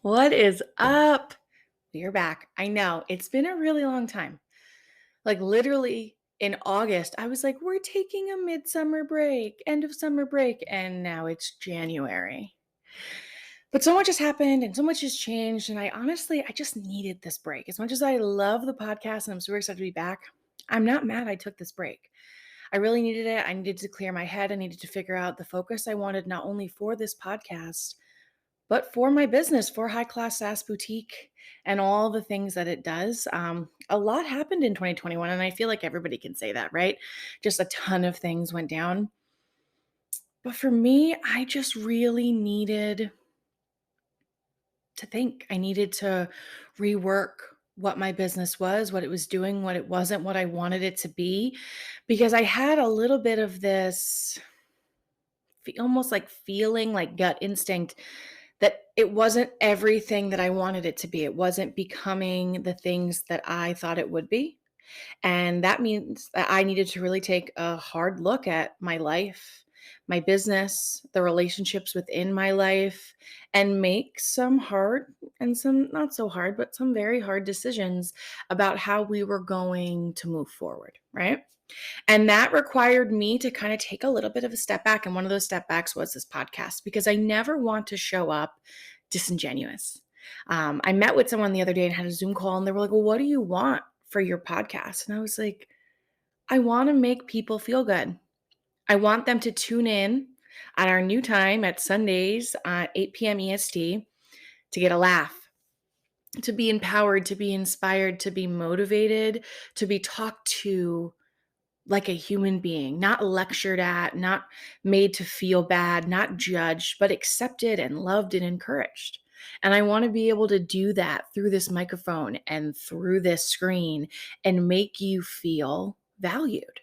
What is up? We're back. I know it's been a really long time. Like literally in August, I was like, we're taking a midsummer break, end of summer break, and now it's January. But so much has happened and so much has changed. And I just needed this break. As much as I love the podcast and I'm super excited to be back, I'm not mad I took this break. I really needed it. I needed to clear my head. I needed to figure out the focus I wanted, not only for this podcast, but for my business, for High Class SaaS Boutique and all the things that it does. A lot happened in 2021, and I feel like everybody can say that, right? Just a ton of things went down. But for me, I just really needed to think. I needed to rework what my business was, what it was doing, what it wasn't, what I wanted it to be, because I had a little bit of this almost like feeling, like gut instinct, that it wasn't everything that I wanted it to be. It wasn't becoming the things that I thought it would be. And that means that I needed to really take a hard look at my life, my business, the relationships within my life, and make some hard and some not so hard, but some very hard decisions about how we were going to move forward, right? And that required me to kind of take a little bit of a step back. And one of those step backs was this podcast, because I never want to show up disingenuous. I met with someone the other day and had a Zoom call, and they were like, well, what do you want for your podcast? And I was like, I want to make people feel good. I want them to tune in at our new time at Sundays at 8 p.m. EST to get a laugh, to be empowered, to be inspired, to be motivated, to be talked to like a human being, not lectured at, not made to feel bad, not judged, but accepted and loved and encouraged. And I want to be able to do that through this microphone and through this screen and make you feel valued.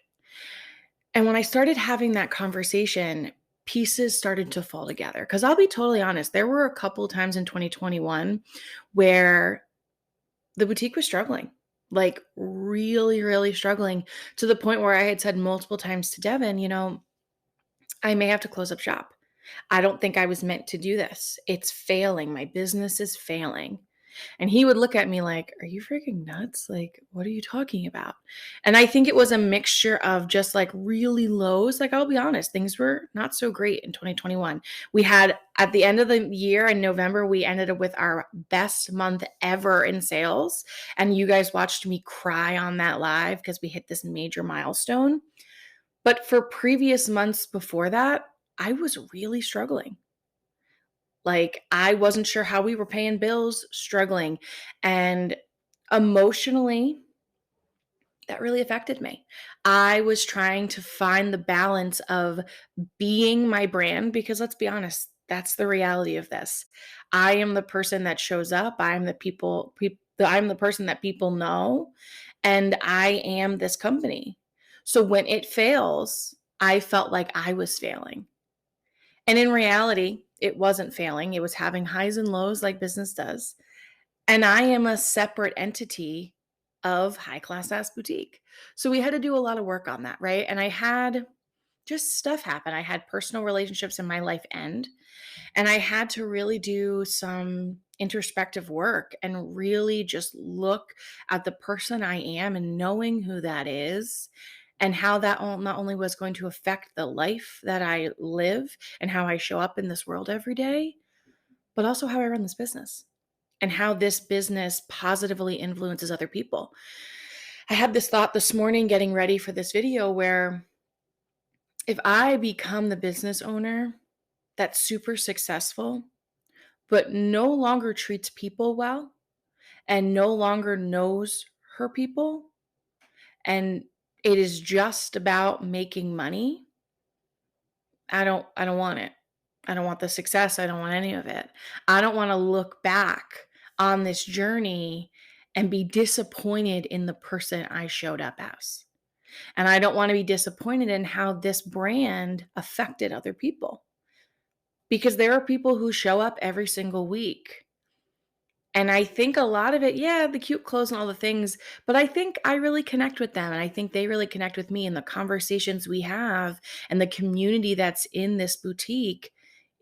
And when I started having that conversation, pieces started to fall together. Because I'll be totally honest, there were a couple times in 2021 where the boutique was struggling, like really, really struggling, to the point where I had said multiple times to Devin, I may have to close up shop. I don't think I was meant to do this. It's failing. My business is failing. And he would look at me like, are you freaking nuts? Like, what are you talking about? And I think it was a mixture of just like really lows. Like, I'll be honest, things were not so great in 2021. We had, at the end of the year in November, we ended up with our best month ever in sales. And you guys watched me cry on that live because we hit this major milestone. But for previous months before that, I was really struggling. Like, I wasn't sure how we were paying bills, struggling. And emotionally, that really affected me. I was trying to find the balance of being my brand, because let's be honest, that's the reality of this. I am the person that shows up. I'm I'm the person that people know, and I am this company. So when it fails, I felt like I was failing. And in reality, it wasn't failing. It was having highs and lows like business does. And I am a separate entity of High Class Ass Boutique. So we had to do a lot of work on that, right? And I had just stuff happen. I had personal relationships in my life end, and I had to really do some introspective work and really just look at the person I am and knowing who that is, and how that not only was going to affect the life that I live and how I show up in this world every day, but also how I run this business and how this business positively influences other people. I had this thought this morning getting ready for this video where if I become the business owner that's super successful, but no longer treats people well and no longer knows her people, and it is just about making money, I don't want it. I don't want the success. I don't want any of it. I don't want to look back on this journey and be disappointed in the person I showed up as. And I don't want to be disappointed in how this brand affected other people, because there are people who show up every single week. And I think a lot of it, yeah, the cute clothes and all the things, but I think I really connect with them. And I think they really connect with me, and the conversations we have and the community that's in this boutique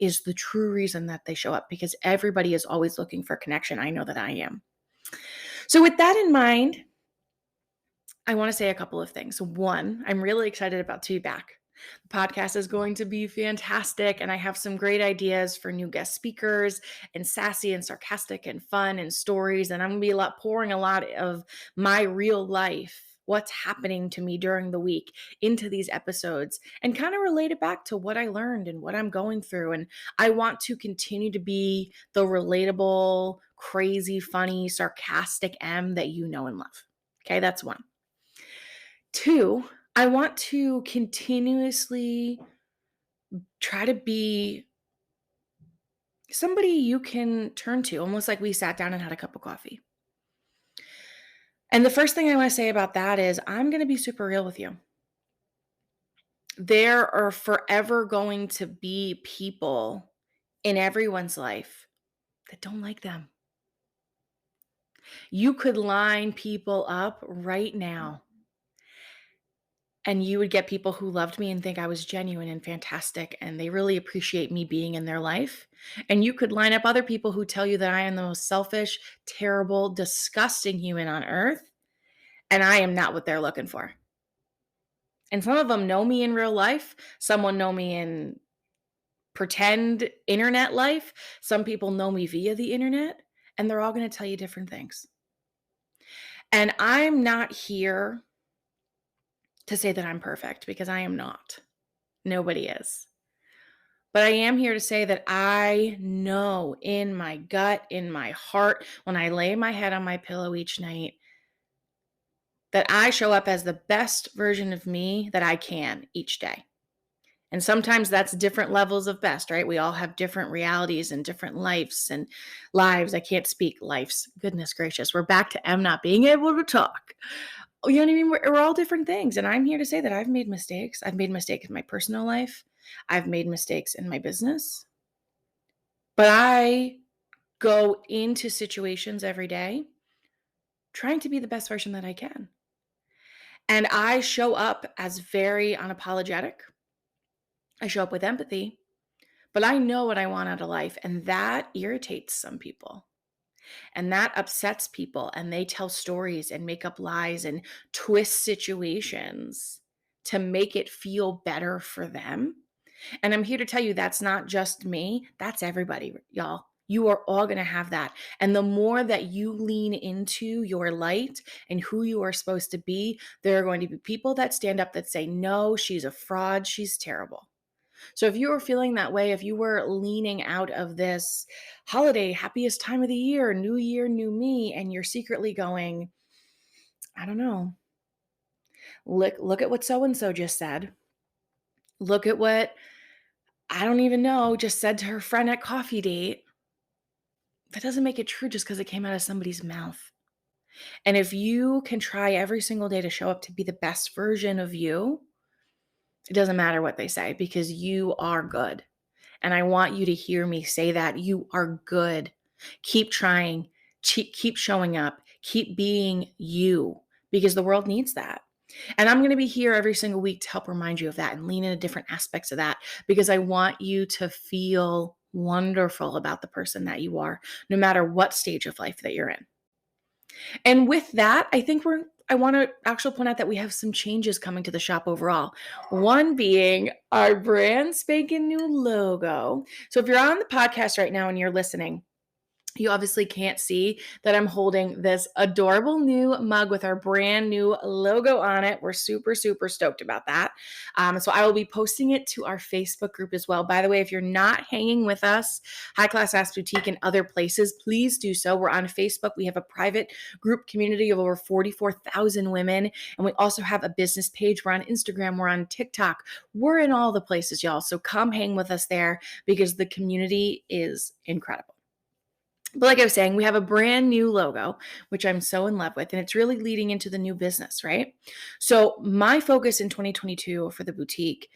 is the true reason that they show up, because everybody is always looking for connection. I know that I am. So with that in mind, I want to say a couple of things. One, I'm really excited about to be back. The podcast is going to be fantastic, and I have some great ideas for new guest speakers and sassy and sarcastic and fun and stories. And I'm going to be pouring a lot of my real life, what's happening to me during the week, into these episodes and kind of relate it back to what I learned and what I'm going through. And I want to continue to be the relatable, crazy, funny, sarcastic M that you know and love. Okay, that's one. Two, I want to continuously try to be somebody you can turn to, almost like we sat down and had a cup of coffee. And the first thing I want to say about that is I'm going to be super real with you. There are forever going to be people in everyone's life that don't like them. You could line people up right now, and you would get people who loved me and think I was genuine and fantastic, and they really appreciate me being in their life. And you could line up other people who tell you that I am the most selfish, terrible, disgusting human on earth, and I am not what they're looking for. And some of them know me in real life. Some will know me in pretend internet life. Some people know me via the internet, and they're all going to tell you different things. And I'm not here to say that I'm perfect, because I am not. Nobody is. But I am here to say that I know in my gut, in my heart, when I lay my head on my pillow each night, that I show up as the best version of me that I can each day. And sometimes that's different levels of best, right? We all have different realities and different lives and lives. I can't speak lives. Goodness gracious. We're back to M not being able to talk. You know what I mean? We're all different things. And I'm here to say that I've made mistakes. I've made mistakes in my personal life. I've made mistakes in my business. But I go into situations every day trying to be the best version that I can. And I show up as very unapologetic. I show up with empathy, but I know what I want out of life. And that irritates some people. And that upsets people. And they tell stories and make up lies and twist situations to make it feel better for them. And I'm here to tell you that's not just me. That's everybody, y'all. You are all going to have that. And the more that you lean into your light and who you are supposed to be, there are going to be people that stand up that say, no, she's a fraud. She's terrible. So if you were feeling that way, if you were leaning out of this holiday, happiest time of the year, new me, and you're secretly going, I don't know, look at what so-and-so just said. Look at what, I don't even know, just said to her friend at coffee date. That doesn't make it true just because it came out of somebody's mouth. And if you can try every single day to show up to be the best version of you, it doesn't matter what they say, because you are good. And I want you to hear me say that you are good. Keep trying, keep showing up, keep being you, because the world needs that. And I'm going to be here every single week to help remind you of that and lean into different aspects of that, because I want you to feel wonderful about the person that you are, no matter what stage of life that you're in. And with that, I want to actually point out that we have some changes coming to the shop overall. One being our brand spanking new logo. So if you're on the podcast right now and you're listening, you obviously can't see that I'm holding this adorable new mug with our brand new logo on it. We're super, super stoked about that. So I will be posting it to our Facebook group as well. By the way, if you're not hanging with us, High Class Ass Boutique and other places, please do so. We're on Facebook. We have a private group community of over 44,000 women. And we also have a business page. We're on Instagram. We're on TikTok. We're in all the places, y'all. So come hang with us there, because the community is incredible. But like I was saying, we have a brand new logo, which I'm so in love with, and it's really leading into the new business, right? So my focus in 2022 for the boutique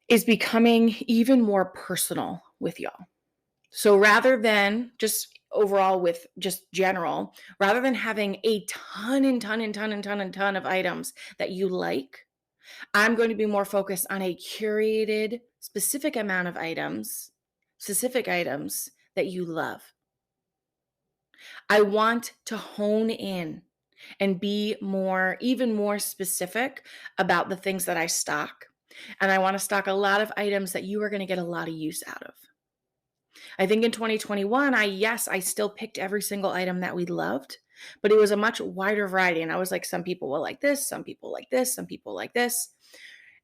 is becoming even more personal with y'all. So rather than just overall with just general, rather than having a ton of items that you like, I'm going to be more focused on a curated specific amount of items, specific items that you love. I want to hone in and be more, even more specific about the things that I stock. And I want to stock a lot of items that you are going to get a lot of use out of. I think in 2021, yes, I still picked every single item that we loved, but it was a much wider variety. And I was like, some people will like this, some people like this, some people like this.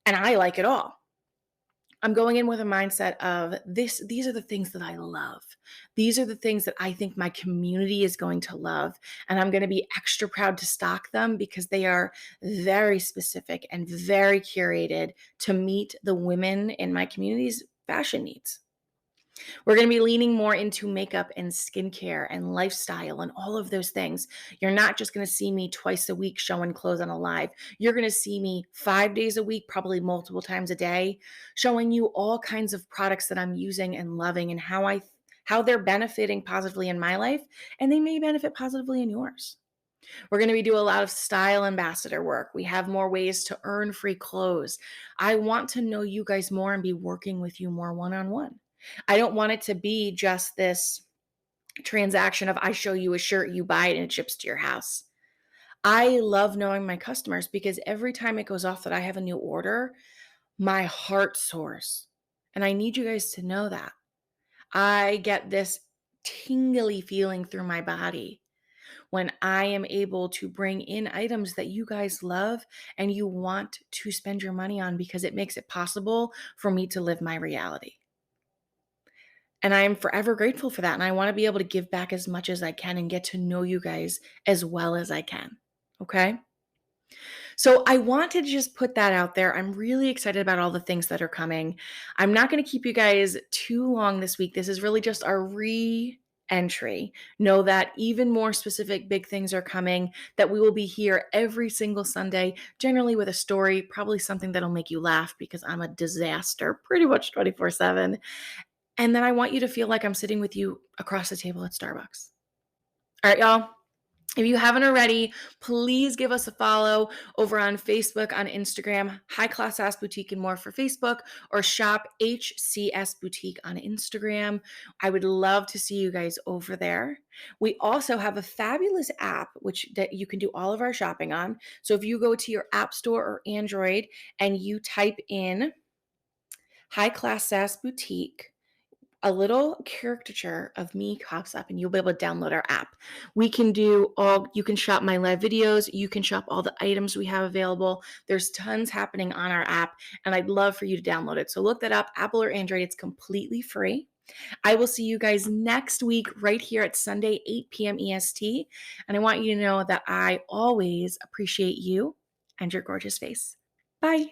And I like it all. I'm going in with a mindset of these are the things that I love. These are the things that I think my community is going to love. And I'm going to be extra proud to stock them because they are very specific and very curated to meet the women in my community's fashion needs. We're going to be leaning more into makeup and skincare and lifestyle and all of those things. You're not just going to see me twice a week showing clothes on a live. You're going to see me 5 days a week, probably multiple times a day, showing you all kinds of products that I'm using and loving and how they're benefiting positively in my life, and they may benefit positively in yours. We're going to be doing a lot of style ambassador work. We have more ways to earn free clothes. I want to know you guys more and be working with you more one-on-one. I don't want it to be just this transaction of I show you a shirt, you buy it, and it ships to your house. I love knowing my customers because every time it goes off that I have a new order, my heart soars. And I need you guys to know that. I get this tingly feeling through my body when I am able to bring in items that you guys love and you want to spend your money on because it makes it possible for me to live my reality. And I am forever grateful for that. And I want to be able to give back as much as I can and get to know you guys as well as I can. Okay. So I wanted to just put that out there. I'm really excited about all the things that are coming. I'm not going to keep you guys too long this week. This is really just our entry. Know that even more specific big things are coming, that we will be here every single Sunday, generally with a story, probably something that'll make you laugh because I'm a disaster pretty much 24/7. And then I want you to feel like I'm sitting with you across the table at Starbucks. All right, y'all. If you haven't already, please give us a follow over on Facebook, on Instagram, High Class Ass Boutique and More for Facebook, or shop HCS Boutique on Instagram. I would love to see you guys over there. We also have a fabulous app that you can do all of our shopping on. So if you go to your app store or Android and you type in High Class Sass Boutique, a little caricature of me pops up and you'll be able to download our app. You can shop my live videos, you can shop all the items we have available. There's tons happening on our app and I'd love for you to download it. So look that up, Apple or Android, it's completely free. I will see you guys next week right here at Sunday, 8 p.m. EST. And I want you to know that I always appreciate you and your gorgeous face. Bye.